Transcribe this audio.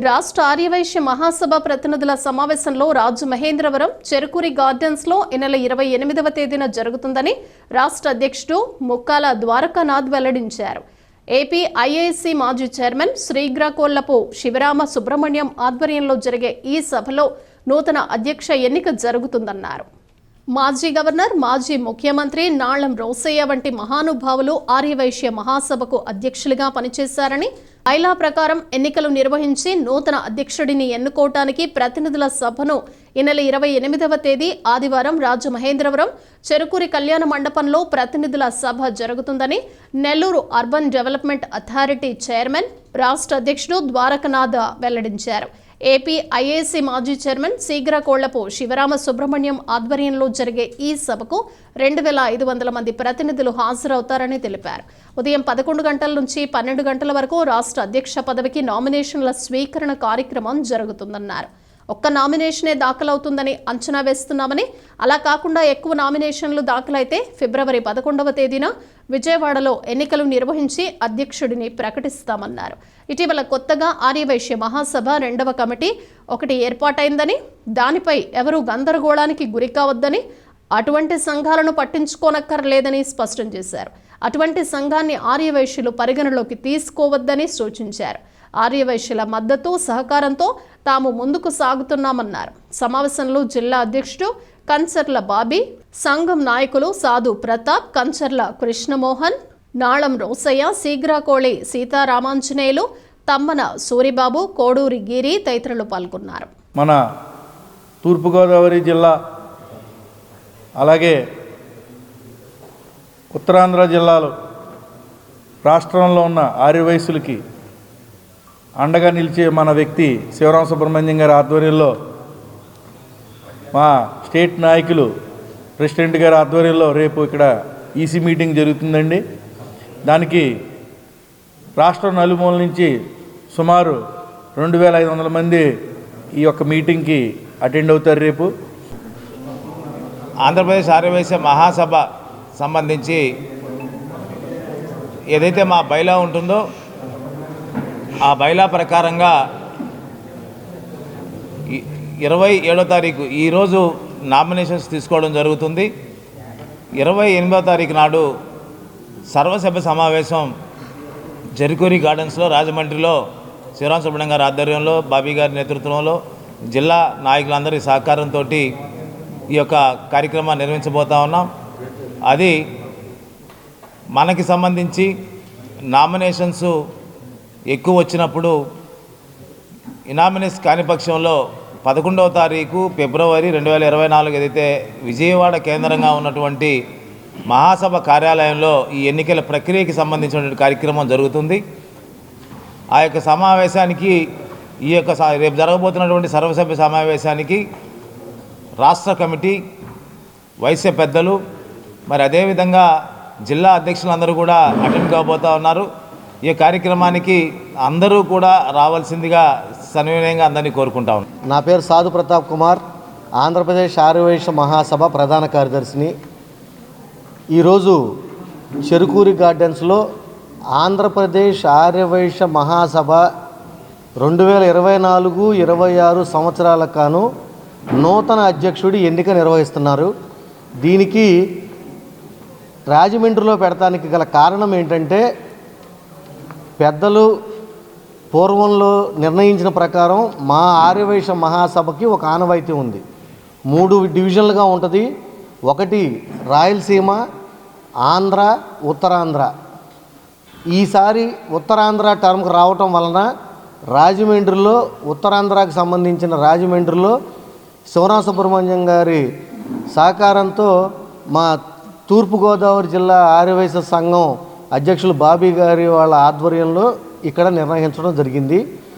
రాష్ట్ర ఆర్యవైశ్య మహాసభ ప్రతినిధుల సమావేశంలో రాజమహేంద్రవరం చెరుకూరి గార్డెన్స్ లో ఈ నెల 28వ తేదీన జరుగుతుందని రాష్ట్ర అధ్యక్షుడు ముక్కాల ద్వారకానాథ్ వెల్లడించారు. ఏపీ ఐఏఎస్సీ మాజీ చైర్మన్ శ్రీగ్రాకోళ్లపు శివరామ సుబ్రహ్మణ్యం ఆధ్వర్యంలో జరిగే ఈ సభలో నూతన అధ్యక్ష ఎన్నిక జరుగుతుందన్నారు. మాజీ గవర్నర్, మాజీ ముఖ్యమంత్రి నాళ్లం రోసయ్య వంటి మహానుభావులు ఆర్యవైశ్య మహాసభకు అధ్యక్షులుగా పనిచేశారని, బైలా ప్రకారం ఎన్నికలు నిర్వహించి నూతన అధ్యక్షుడిని ఎన్నుకోవటానికి ప్రతినిధుల సభను ఈ నెల 28వ తేదీ ఆదివారం రాజమహేంద్రవరం చెరుకూరి కళ్యాణ మండపంలో ప్రతినిధుల సభ జరుగుతుందని Nellore urban development authority chairman, రాష్ట్ర అధ్యక్షుడు ద్వారకనాథ్ వెల్లడించారు. ఏపీ ఐఏఎస్సీ మాజీ చైర్మన్ శ్రీగ్రాకోళ్లపు శివరామ సుబ్రహ్మణ్యం ఆధ్వర్యంలో జరిగే ఈ సభకు 2500 మంది ప్రతినిధులు హాజరవుతారని తెలిపారు. ఉదయం 11 గంటల నుంచి 12 గంటల వరకు రాష్ట్ర అధ్యక్ష పదవికి నామినేషన్ల స్వీకరణ కార్యక్రమం జరుగుతుందన్నారు. ఒక్క నామినేషనే దాఖలవుతుందని అంచనా వేస్తున్నామని, అలా కాకుండా ఎక్కువ నామినేషన్లు దాఖలైతే ఫిబ్రవరి 11వ తేదీన విజయవాడలో ఎన్నికలు నిర్వహించి అధ్యక్షుడిని ప్రకటిస్తామన్నారు. ఇటీవల కొత్తగా ఆర్యవైశ్య మహాసభ 2వ కమిటీ ఒకటి ఏర్పాటైందని, దానిపై ఎవరూ గందరగోళానికి గురి కావద్దని, అటువంటి సంఘాలను పట్టించుకోనక్కర్లేదని స్పష్టం చేశారు. అటువంటి సంఘాన్ని ఆర్యవైశ్యులు పరిగణలోకి తీసుకోవద్దని సూచించారు. ఆర్యవైశ్యుల మద్దతు, సహకారంతో తాము ముందుకు సాగుతున్నామన్నారు. సమావేశంలో జిల్లా అధ్యక్షుడు కంచర్ల బాబీ, సంఘం నాయకులు సాధు ప్రతాప్, కంచర్ల కృష్ణమోహన్, నాళం రోసయ్య, శీగ్రాకోళి సీతారామాంజనేయులు, తమ్మన సూరిబాబు, కోడూరి గిరి తదితరులు పాల్గొన్నారు. మన తూర్పుగోదావరి జిల్లా అలాగే ఉత్తరాంధ్ర జిల్లాలో రాష్ట్రంలో ఉన్న ఆర్యవైశ్యులకి అండగా నిలిచే మన వ్యక్తి శివరామ సుబ్రహ్మణ్యం గారి ఆధ్వర్యంలో, మా స్టేట్ నాయకులు ప్రెసిడెంట్ గారి ఆధ్వర్యంలో రేపు ఇక్కడ ఈసీ మీటింగ్ జరుగుతుందండి. దానికి రాష్ట్రం నలుమూల నుంచి సుమారు 2500 మంది ఈ యొక్క మీటింగ్కి అటెండ్ అవుతారు. రేపు ఆంధ్రప్రదేశ్ ఆర్యవైశ్య మహాసభ సంబంధించి ఏదైతే మా బైలా ఉంటుందో ఆ బైలా ప్రకారంగా 27వ తారీఖు ఈరోజు నామినేషన్స్ తీసుకోవడం జరుగుతుంది. 28వ తారీఖు నాడు సర్వసభ్య సమావేశం చెరుకూరి గార్డెన్స్లో రాజమండ్రిలో శివరామ సుబ్రహ్మణ్యం గారి ఆధ్వర్యంలో, బాబీ గారి నేతృత్వంలో, జిల్లా నాయకులందరి సహకారంతో ఈ యొక్క కార్యక్రమాన్ని నిర్వహించబోతా ఉన్నాం. అది మనకి సంబంధించి నామినేషన్స్ ఎక్కువ వచ్చినప్పుడు ఇనామినేస్ కాని పక్షంలో 11వ తారీఖు ఫిబ్రవరి 2024 ఏదైతే విజయవాడ కేంద్రంగా ఉన్నటువంటి మహాసభ కార్యాలయంలో ఈ ఎన్నికల ప్రక్రియకి సంబంధించినటువంటి కార్యక్రమం జరుగుతుంది. ఆ యొక్క సమావేశానికి ఈ యొక్క రేపు జరగబోతున్నటువంటి సర్వసభ్య సమావేశానికి రాష్ట్ర కమిటీ, వైశ్య పెద్దలు, మరి అదేవిధంగా జిల్లా అధ్యక్షులందరూ కూడా అటెండ్ కాబోతూ ఉన్నారు. ఈ కార్యక్రమానికి అందరూ కూడా రావాల్సిందిగా సవినయంగా అందరినీ కోరుకుంటా ఉన్నాం. నా పేరు సాధు ప్రతాప్ కుమార్, ఆంధ్రప్రదేశ్ ఆర్యవైశ్య మహాసభ ప్రధాన కార్యదర్శిని. ఈరోజు చెరుకూరి గార్డెన్స్లో ఆంధ్రప్రదేశ్ ఆర్యవైశ్య మహాసభ 2024-26 సంవత్సరాలకు గాను నూతన అధ్యక్షుడి ఎన్నిక నిర్వహిస్తున్నారు. దీనికి రాజమండ్రిలో పెడతానికి గల కారణం ఏంటంటే, పెద్దలు పూర్వంలో నిర్ణయించిన ప్రకారం మా ఆర్యవైశ్య మహాసభకి ఒక ఆనవాయితీ ఉంది. 3 డివిజన్లుగా ఉంటుంది. ఒకటి రాయలసీమ, ఆంధ్ర, ఉత్తరాంధ్ర. ఈసారి ఉత్తరాంధ్ర టర్మ్కి రావటం వలన రాజమండ్రిలో, ఉత్తరాంధ్రకి సంబంధించిన రాజమండ్రిలో శివరామ సుబ్రహ్మణ్యం గారి సహకారంతో మా తూర్పుగోదావరి జిల్లా ఆర్యవైశ్య సంఘం అధ్యక్షులు బాబీ గారి వాళ్ళ ఆధ్వర్యంలో ఇక్కడ నిర్వహించడం జరిగింది.